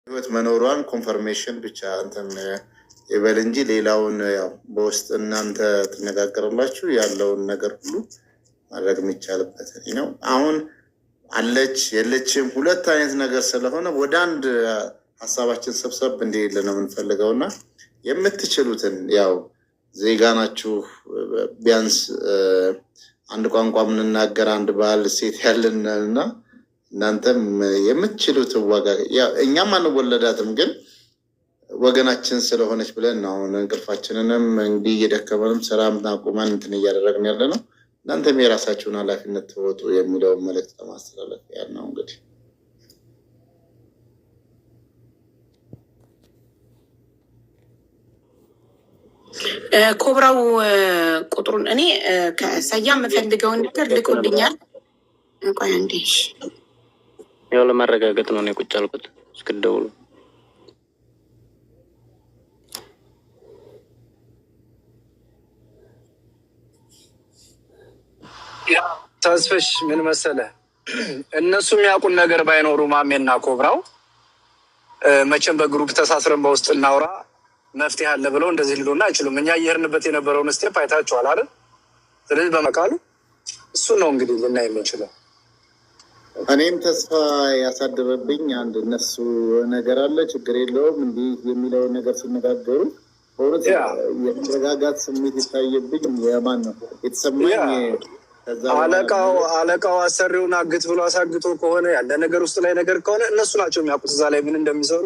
ህይወት መኖሯን ኮንፈርሜሽን ብቻ እንትን ይበል እንጂ ሌላውን ያው በውስጥ እናንተ ትነጋገራላችሁ ያለውን ነገር ሁሉ ማድረግ የሚቻልበት ነው። አሁን አለች የለችም ሁለት አይነት ነገር ስለሆነ ወደ አንድ ሀሳባችን ሰብሰብ እንዲል ነው የምንፈልገው እና የምትችሉትን ያው ዜጋ ናችሁ፣ ቢያንስ አንድ ቋንቋ የምንናገር አንድ ባህል ሴት ያለን እና እናንተም የምትችሉትን ዋጋ እኛም አንወለዳትም ግን ወገናችን ስለሆነች ብለን ነው አሁን እንቅልፋችንንም እንዲህ እየደከመንም ስራም አቁመን እንትን እያደረግን ያለ ነው። እናንተም የራሳችሁን ኃላፊነት ተወጡ የሚለውን መልእክት ለማስተላለፍ ያህል ነው። እንግዲህ ኮብራው ቁጥሩን እኔ ከሰያ የምፈልገውን ነገር ልቆልኛል። ቆይ አንዴ ያው ለማረጋገጥ ነው እኔ ቁጭ አልኩት እስክደውሉ። ተስፍሽ ምን መሰለ፣ እነሱ የሚያውቁን ነገር ባይኖሩ ማሜና ኮብራው መቼም በግሩፕ ተሳስረን በውስጥ እናውራ መፍትሄ አለ ብለው እንደዚህ ሊሉና አይችሉም። እኛ እየሄድንበት የነበረውን ስቴፕ አይታችኋል አይደል? ስለዚህ በመቃሉ እሱን ነው እንግዲህ ልናይ የምንችለው። እኔም ተስፋ ያሳደረብኝ አንድ እነሱ ነገር አለ ችግር የለውም እንዲህ የሚለውን ነገር ሲነጋገሩ በእውነት የመረጋጋት ስሜት የታየብኝ የማን ነው የተሰማኝ። አለቃው አሰሪውን አግት ብሎ አሳግቶ ከሆነ ያለ ነገር ውስጥ ላይ ነገር ከሆነ እነሱ ናቸው የሚያውቁት። እዛ ላይ ምን እንደሚሰሩ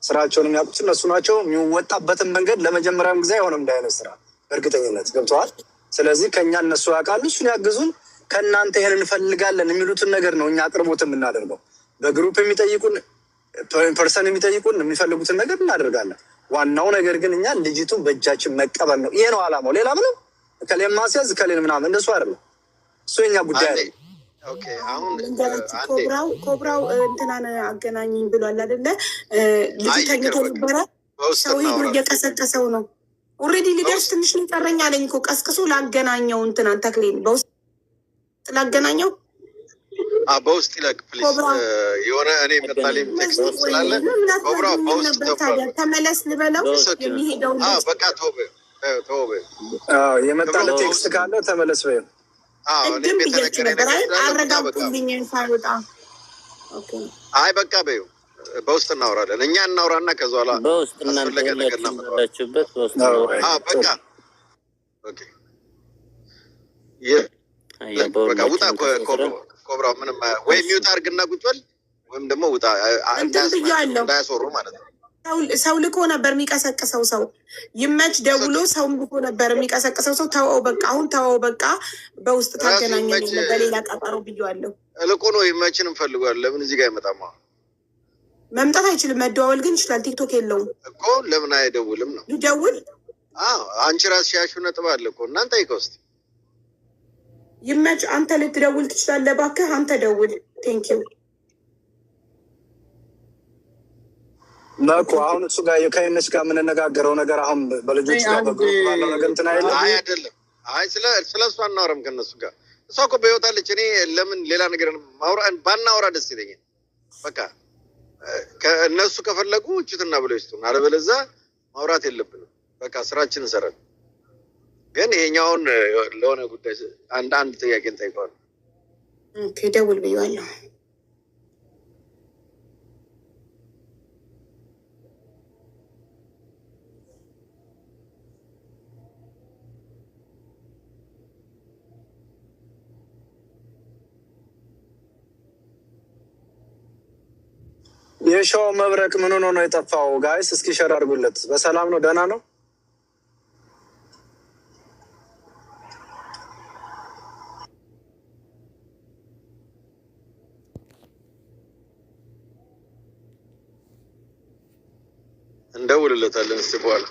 ስራቸውን የሚያውቁት እነሱ ናቸው። የሚወጣበትን መንገድ ለመጀመሪያም ጊዜ አይሆንም እንደ አይነት ስራ በእርግጠኝነት ገብተዋል። ስለዚህ ከእኛ እነሱ ያውቃሉ፣ እሱን ያግዙን። ከእናንተ ይሄን እንፈልጋለን የሚሉትን ነገር ነው እኛ አቅርቦት የምናደርገው። በግሩፕ የሚጠይቁን ፐርሰን የሚጠይቁን የሚፈልጉትን ነገር እናደርጋለን። ዋናው ነገር ግን እኛ ልጅቱን በእጃችን መቀበል ነው። ይሄ ነው አላማው። ሌላ ምንም ከሌን ማስያዝ ከሌን ምናምን እንደሱ አይደለም። እሱ የኛ ጉዳይ ነው። ኮብራው እንትናን አገናኘኝ ብሏል አይደለ? ልጁ ተኝቶ ነበረ፣ ሰው ሄዶ እየቀሰቀሰው ነው። ኦልሬዲ ሊደርስ ትንሽ ነው የቀረኝ አለኝ እኮ ቀስቅሶ ላገናኘው እንትናን ተክሌን በውስጥ ላገናኘው በውስጥ ይለቅ ፕሊዝ። የሆነ እኔ መጣሌ ቴክስት ስላለ ኮብራው በውስጥ ተመለስ ልበለው የሚሄደው በቃ ተወበ የመጣለ ቴክስት ካለ ተመለስ በይ። እድም ብያችሁ ነበር አረጋግጡልኝ ሳይወጣ። አይ በቃ በዩ በውስጥ እናወራለን። እኛ እናውራና ከዛ በኋላ በውስጥ እናንተ ነገር እናመጣችሁበት በውስጥ በቃ ኦኬ በቃ ውጣ ኮብራው ምንም ወይ ሚውት አድርግና ቁጭ በል ወይም ደግሞ ውጣ እንዳያስወሩ ማለት ነው። ሰው ልኮ ነበር የሚቀሰቅሰው ሰው ይመች ደውሎ ሰው ልኮ ነበር የሚቀሰቅሰው ሰው ተወው በቃ አሁን ተወው በቃ በውስጥ ታገናኘን በሌላ ቀጠሮ ብዬዋለሁ። ልኮ ነው ይመችን እንፈልጓለን። ለምን እዚህ ጋር አይመጣማ? መምጣት አይችልም፣ መደዋወል ግን ይችላል። ቲክቶክ የለውም እኮ ለምን አይደውልም ነው? ይደውል። አንቺ ራስሽ ያልሽው ነጥብ አለ እኮ እናንተ ይከውስጥ ይመች። አንተ ልትደውል ትችላለህ፣ እባክህ አንተ ደውል። ቴንኪው መኩ አሁን እሱ ጋር ከእነሱ ጋር የምንነጋገረው ነገር አሁን በልጆች ጋር በግሩፕ ባለው ነገር እንትን አይደለም። አይ አይደለም። አይ ስለ እሱ አናወራም ከእነሱ ጋር። እሷ እኮ በህይወት አለች። እኔ ለምን ሌላ ነገር ባናወራ ደስ ይለኛል። በቃ ከእነሱ ከፈለጉ እችትና ብለው ይስጡን፣ አለበለዚያ ማውራት የለብንም። በቃ ስራችን እንሰራለን። ግን ይሄኛውን ለሆነ ጉዳይ አንድ ጥያቄ እንጠይቀዋለን። ኦኬ ደውል ብዬዋለሁ። የሸው መብረቅ ምን ሆኖ ነው የጠፋው? ጋይስ እስኪ ሸር አድርጉለት። በሰላም ነው? ደህና ነው? እንደውልለታለን እስቲ በኋላ።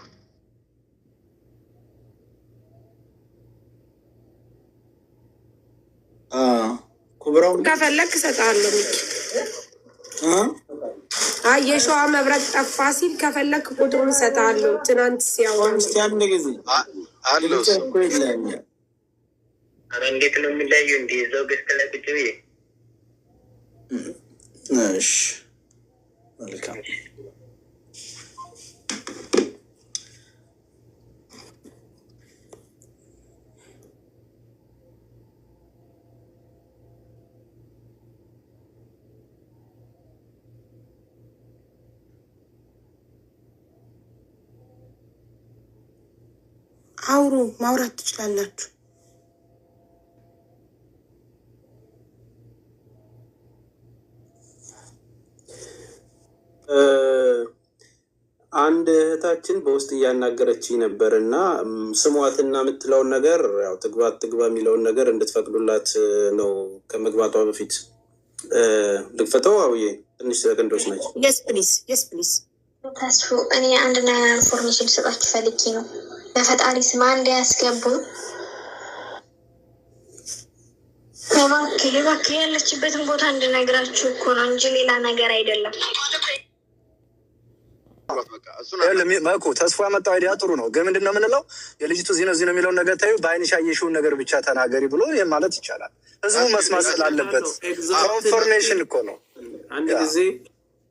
ኮብራው ከፈለክ እሰጥሃለሁ። የሸዋ መብረቅ ጠፋ ሲል ከፈለክ ቁጥሩን እሰጥሃለሁ። ትናንት ሲያወሩ አንድ ጊዜ አለው እኮ ይለኛል። እንዴት ነው የሚለያየው? እንዲህ እዛው ገዝተህ ላይ ቁጭ ብዬ እሺ መልካም አውሩ፣ ማውራት ትችላላችሁ። አንድ እህታችን በውስጥ እያናገረችኝ ነበር እና ስሟትና የምትለውን ነገር ያው ትግባ የሚለውን ነገር እንድትፈቅዱላት ነው። ከመግባቷ በፊት ልክፈተው። አውዬ ትንሽ ሰከንዶች ናቸው። የስ ፕሊዝ። ተስፉ እኔ አንድ ኢንፎርሜሽን ልሰጣችሁ ፈልጌ ነው። በፈጣሪ ስም አንድ ያስገቡን። እባክህ ያለችበትን ቦታ እንድነግራችሁ እኮ ነው እንጂ ሌላ ነገር አይደለም። መኩ ተስፋ ያመጣው አይዲያ ጥሩ ነው፣ ግን ምንድን ነው የምንለው? የልጅቱ ዚህ ነው የሚለውን ነገር ታዩ፣ በአይንሽ ያየሽውን ነገር ብቻ ተናገሪ ብሎ ይህም ማለት ይቻላል። ህዝቡ መስማት ስላለበት ኮንፎርሜሽን እኮ ነው። አንድ ጊዜ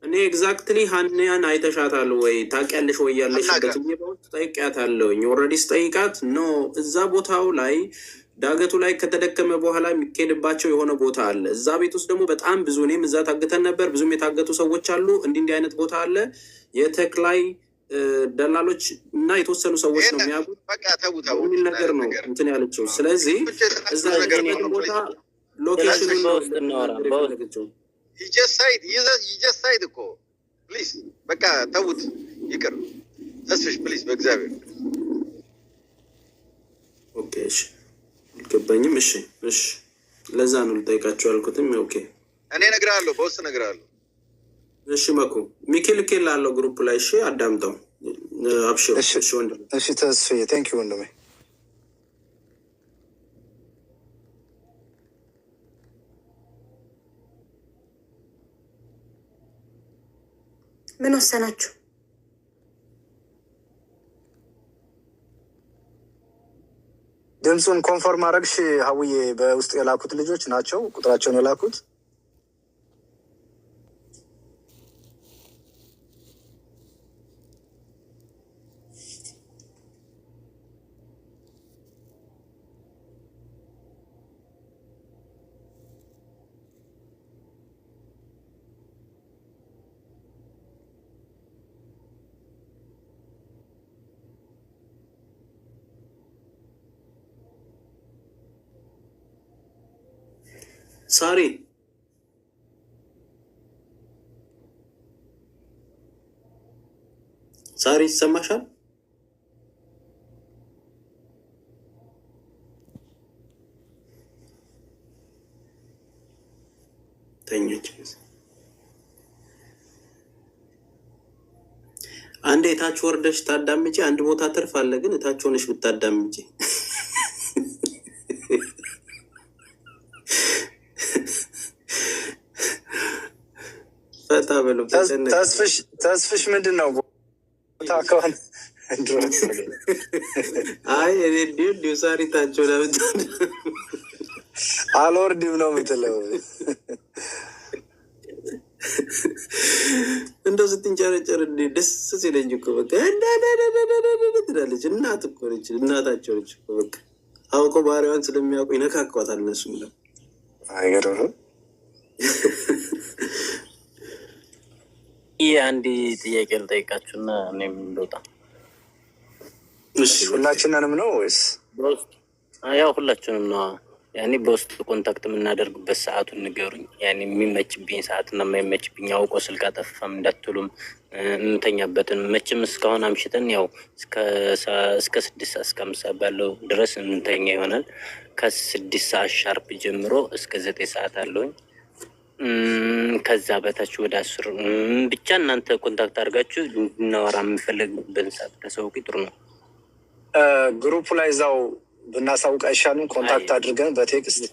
እኔ ኤግዛክትሊ ሀኒያን አይተሻታል ወይ ታውቂያለሽ ወይ ያለሽበት በውስጥ ጠይቂያታለሁኝ። ኦልሬዲ ስጠይቃት ኖ እዛ ቦታው ላይ ዳገቱ ላይ ከተደከመ በኋላ የሚካሄድባቸው የሆነ ቦታ አለ። እዛ ቤት ውስጥ ደግሞ በጣም ብዙ እኔም እዛ ታግተን ነበር። ብዙም የታገቱ ሰዎች አሉ። እንዲህ አይነት ቦታ አለ። የተክላይ ደላሎች እና የተወሰኑ ሰዎች ነው የሚያውቁት የሚል ነገር ነው እንትን ያለችው። ስለዚህ እዛ ቦታ ሎኬሽኑን በውስጥ እናወራ። ይጀሳይድ እኮ ፕሊዝ፣ በቃ ተውት፣ ይቅር። ተስፍሽ ፕሊዝ፣ በእግዚአብሔር ኦኬ። እሺ አልገባኝም። እሺ ለዛ ነው ልጠይቃቸው ያልኩትም። ኦኬ እኔ እነግርሃለሁ፣ በውስጥ እነግርሃለሁ። እሺ መኩ ሚኬል ላለው ግሩፕ ላይ እሺ፣ አዳምጠው። አብሽር። እሺ ወንድሜ። እሺ ተስፍዬ፣ ቴንክ ዩ ወንድሜ። ምን ወሰናችሁ? ድምፁን ኮንፈርም አረግሽ ሀውዬ? በውስጥ የላኩት ልጆች ናቸው ቁጥራቸውን የላኩት። ሳሪ ይሰማሻል? ተኛች። አንዴ እታች ወርደሽ ታዳምጪ። አንድ ቦታ ትርፍ አለ፣ ግን እታች ሆነሽ ብታዳምጪ ፈታ ብሎ ተስፍሽ ምንድን ነው ቦታ ከሆነ አይ እንዲሁ ሳሪታቸው ለምት አልወርድም ነው የምትለው። እንደው ስትንጨረጨር ደስ ሲለኝ እኮ በቃ ትላለች። እናት እኮ ነች፣ እናታቸው ነች እኮ በቃ አውቀው ባህሪዋን ስለሚያውቁ ይነካኳታል እነሱ ነው። አይገርምም? ይህ አንድ ጥያቄ ልጠይቃችሁና እኔም ልወጣ። ሁላችንንም ነው ወይስ በውስጥ? ያው ሁላችንም ነው። ያኔ በውስጥ ኮንታክት የምናደርግበት ሰዓቱን ንገሩኝ። ያኔ የሚመችብኝ ሰዓትና የማይመችብኝ አውቆ ስልክ አጠፋም እንዳትሉም እንተኛበትን መቼም እስካሁን አምሽተን ያው እስከ 6 ሰዓት እስከ 5 ሰዓት ባለው ድረስ እንተኛ ይሆናል። ከ6 ሰዓት ሻርፕ ጀምሮ እስከ 9 ሰዓት አለውኝ። ከዛ በታች ወደ 10 ብቻ እናንተ ኮንታክት አድርጋችሁ እናወራ የምፈልግበት ሰዓት ተሰውቁ ጥሩ ነው። ግሩፕ ላይ እዛው ብናሳውቅ አይሻልም? ኮንታክት አድርገን በቴክስት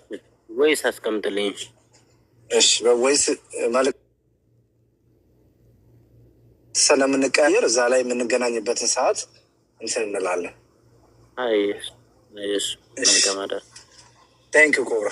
ወይስ አስቀምጥልኝ? እሺ፣ ወይስ መልዕክት ስለምንቀያየር እዛ ላይ የምንገናኝበትን ሰዓት እንትን እንላለን። ቴንክ ዩ ኮብራ።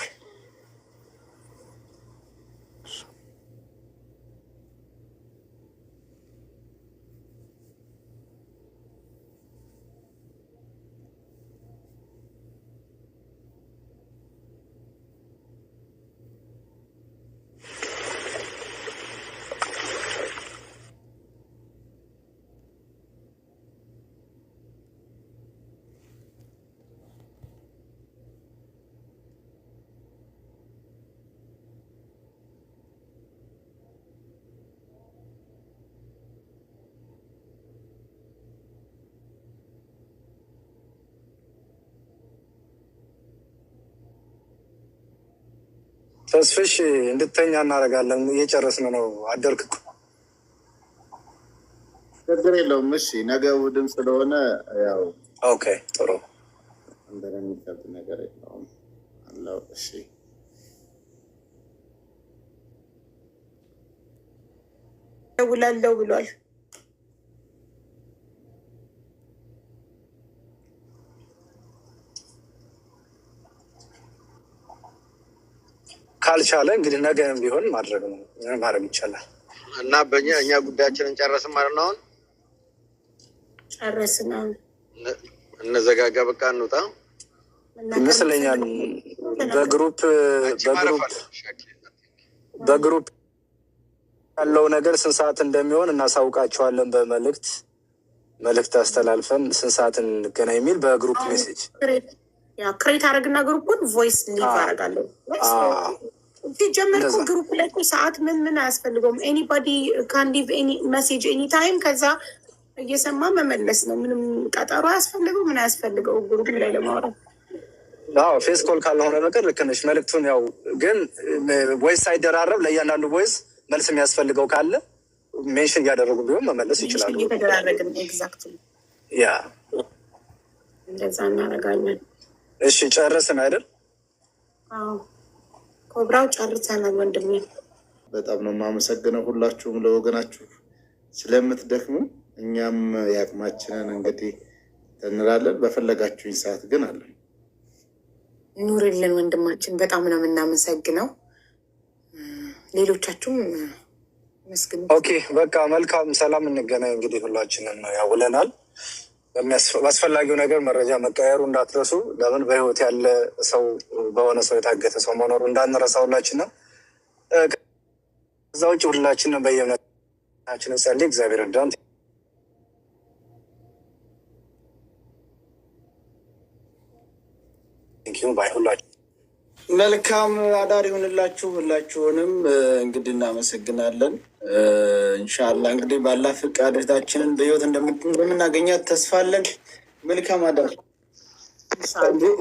ተስፍሽ እንድተኛ እናደርጋለን። እየጨረስን ነው። አደርክ እኮ ችግር የለውም። እሺ ነገ እሑድም ስለሆነ ያው ኦኬ ጥሩ እንደሚከብድ ነገር የለውም አለው። እሺ ደውላለሁ ብሏል። ካልቻለ እንግዲህ ነገ ቢሆን ማድረግ ነው ማድረግ ይቻላል። እና እኛ ጉዳያችንን ጨረስን ማለት ነው። አሁን ጨረስን። እነዘጋጋ በቃ እንውጣ ይመስለኛል። በግሩፕ ያለው ነገር ስንት ሰዓት እንደሚሆን እናሳውቃቸዋለን። መልእክት አስተላልፈን ስንት ሰዓት እንገናኝ የሚል በግሩፕ ሜሴጅ ክሬት አደረግና ግሩፑን ቮይስ ሊቭ አደርጋለሁ። ሲጀመር እኮ ግሩፕ ላይ እኮ ሰዓት ምን አያስፈልገውም። ኤኒባዲ ካን ሊቭ ሜሴጅ ኤኒ ታይም፣ ከዛ እየሰማ መመለስ ነው። ምንም ቀጠሮ አያስፈልገው ምን አያስፈልገው ግሩፕ ላይ ለማውራት። ፌስ ኮል ካልሆነ ነገር ልክ ነሽ። መልእክቱን ያው ግን ቮይስ ሳይደራረብ ለእያንዳንዱ ቮይስ መልስ የሚያስፈልገው ካለ ሜንሽን እያደረጉ ቢሆን መመለስ ይችላሉ። እየተደራረግን ኤግዛክት ያ እንደዛ እናደርጋለን። እሺ ጨርስን አይደል? ኮብራው ጨርሰናል ወንድሜ። በጣም ነው የማመሰግነው ሁላችሁም ለወገናችሁ ስለምትደክሙ። እኛም የአቅማችንን እንግዲህ እንላለን። በፈለጋችሁኝ ሰዓት ግን አለን። ኑርልን ወንድማችን፣ በጣም ነው የምናመሰግነው። ሌሎቻችሁም መስግን። ኦኬ በቃ መልካም ሰላም፣ እንገናኝ። እንግዲህ ሁላችንን ነው ያውለናል። በአስፈላጊው ነገር መረጃ መቀየሩ እንዳትረሱ። ለምን በህይወት ያለ ሰው በሆነ ሰው የታገተ ሰው መኖሩ እንዳንረሳ ሁላችንም። ከዛ ውጭ ሁላችንም በየእምነታችን ጸልይ፣ እግዚአብሔር እርዳን። ሁላችን መልካም አዳር ይሁንላችሁ። ሁላችሁንም እንግዲህ እናመሰግናለን። እንሻላ እንግዲህ ባላ ፍቃድ እህታችንን በህይወት እንደምናገኛት ተስፋ አለን። መልካም አዳር።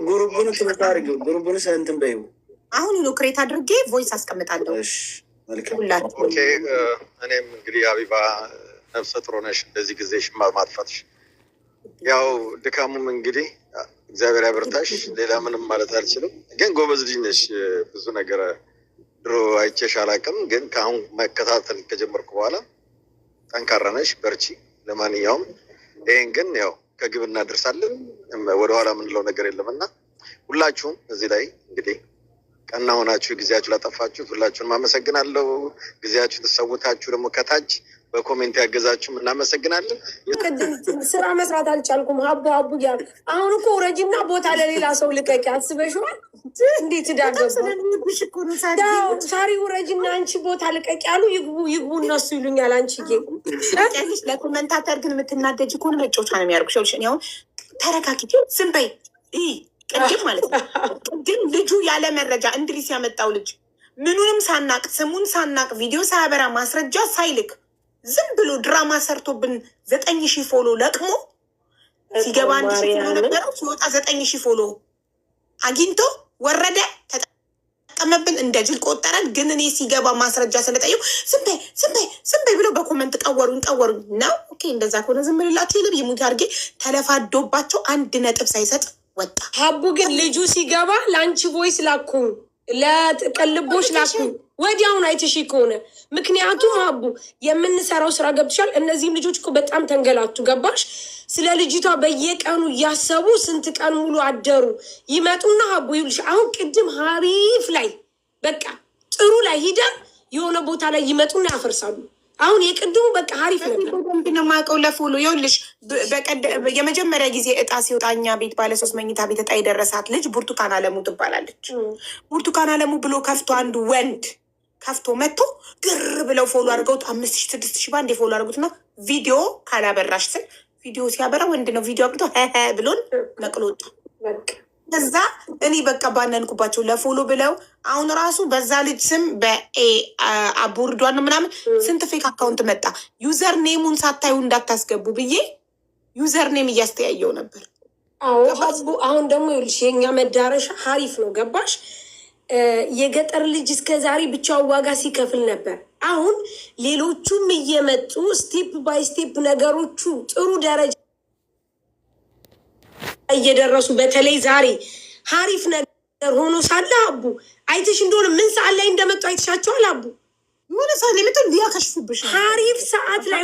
ጉሩቡን ትምህርት አድርገው ጉሩቡን እንትን በይው። አሁን ነው ክሬት አድርጌ ቮይስ አስቀምጣለሁ። እኔም እንግዲህ ሀቢባ ነፍሰ ጥሩ ነሽ፣ እንደዚህ ጊዜሽ ማጥፋትሽ ያው ድካሙም እንግዲህ እግዚአብሔር ያበርታሽ። ሌላ ምንም ማለት አልችልም። ግን ጎበዝ ልጅ ነሽ። ብዙ ነገር ድሮ አይቼሽ አላውቅም፣ ግን ከአሁን መከታተል ከጀመርኩ በኋላ ጠንካራ ነሽ። በርቺ። ለማንኛውም ይህን ግን ያው ከግብ እናደርሳለን። ወደኋላ የምንለው ነገር የለም እና ሁላችሁም እዚህ ላይ እንግዲህ ቀና ሆናችሁ ጊዜያችሁ ላጠፋችሁት ሁላችሁንም አመሰግናለሁ። ጊዜያችሁ ተሰውታችሁ ደግሞ ከታች በኮሜንት ያገዛችሁም እናመሰግናለን። ስራ መስራት አልቻልኩም። ሀቡ እያሉ አሁን እኮ ውረጅና ቦታ ለሌላ ሰው ልቀቂ። አስበሽዋል? እንዴት ዳገቡ ሳሪ ውረጅና አንቺ ቦታ ልቀቂ ያሉ ይግቡ እነሱ ይሉኛል። አንቺ ያለሽ ለኮመንታተር ግን የምትናደጅ ከሆነ መጫወቻ ነው የሚያደርጉሽ። እኔ አሁን ተረጋጊ፣ ዝም በይ። ቅድም ማለት ነው ቅድም ልጁ ያለ መረጃ እንድሪስ ያመጣው ልጅ ምኑንም ሳናቅ ስሙን ሳናቅ ቪዲዮ ሳያበራ ማስረጃ ሳይልክ ዝም ብሎ ድራማ ሰርቶብን 9,000 ፎሎ ለቅሞ ሲገባ 1,000 ፎሎ ነበረው፣ ሲወጣ 9,000 ፎሎ አግኝቶ ወረደ፣ ተጠቀመብን፣ እንደ ጅል ቆጠረን። ግን እኔ ሲገባ ማስረጃ ስለጠየው ዝም በይ ብለው በኮመንት ቀወሩኝ ነው። ኦኬ እንደዛ ከሆነ ዝም ብልላቸው ይልብ ይሙት አድርጌ ተለፋዶባቸው 1 ነጥብ ሳይሰጥ ወጣ። ሀቡ ግን ልጁ ሲገባ ለአንቺ ቮይስ ላኩ፣ ለቅልቦች ላኩ ወዲያውን አይተሽ ከሆነ ምክንያቱም ሀቡ የምንሰራው ስራ ገብቶሻል። እነዚህም ልጆች እኮ በጣም ተንገላቱ። ገባሽ? ስለ ልጅቷ በየቀኑ እያሰቡ ስንት ቀን ሙሉ አደሩ። ይመጡና ሀቡ ይሉሽ አሁን ቅድም ሀሪፍ ላይ በቃ ጥሩ ላይ ሂደን የሆነ ቦታ ላይ ይመጡና ያፈርሳሉ። አሁን የቅድሙ በቃ ሀሪፍ ነበር። ነው የማውቀው ለፎሎ ይኸውልሽ፣ የመጀመሪያ ጊዜ እጣ ሲወጣኛ ቤት ባለ 3 መኝታ ቤት እጣ የደረሳት ልጅ ብርቱካን አለሙ ትባላለች። ብርቱካን አለሙ ብሎ ከፍቶ አንዱ ወንድ ከፍቶ መጥቶ ግር ብለው ፎሎ አድርገውት 5,000 6,000 ባንዴ ፎሎ አድርጉትና ቪዲዮ ካላበራሽ ስል ቪዲዮ ሲያበራ ወንድ ነው ቪዲዮ አብርቶ ብሎን ነቅሎ ወጣ። ከዛ እኔ በቃ ባነንኩባቸው ለፎሎ ብለው አሁን ራሱ በዛ ልጅ ስም በአቡርዷን ምናምን ስንት ፌክ አካውንት መጣ። ዩዘር ኔሙን ሳታዩ እንዳታስገቡ ብዬ ዩዘር ኔም እያስተያየው ነበር። አዎ አሁን ደግሞ ይኸውልሽ የኛ መዳረሻ ሀሪፍ ነው። ገባሽ? የገጠር ልጅ እስከ ዛሬ ብቻውን ዋጋ ሲከፍል ነበር። አሁን ሌሎቹም እየመጡ ስቴፕ ባይ ስቴፕ ነገሮቹ ጥሩ ደረጃ እየደረሱ በተለይ ዛሬ ሀሪፍ ነገር ሆኖ ሳለ አቡ አይተሽ እንደሆነ ምን ሰዓት ላይ እንደመጡ አይተሻቸዋል? አቡ የሆነ ሰዓት ላይ መጡ ሊያከሽፉብሽ ሀሪፍ ሰዓት ላይ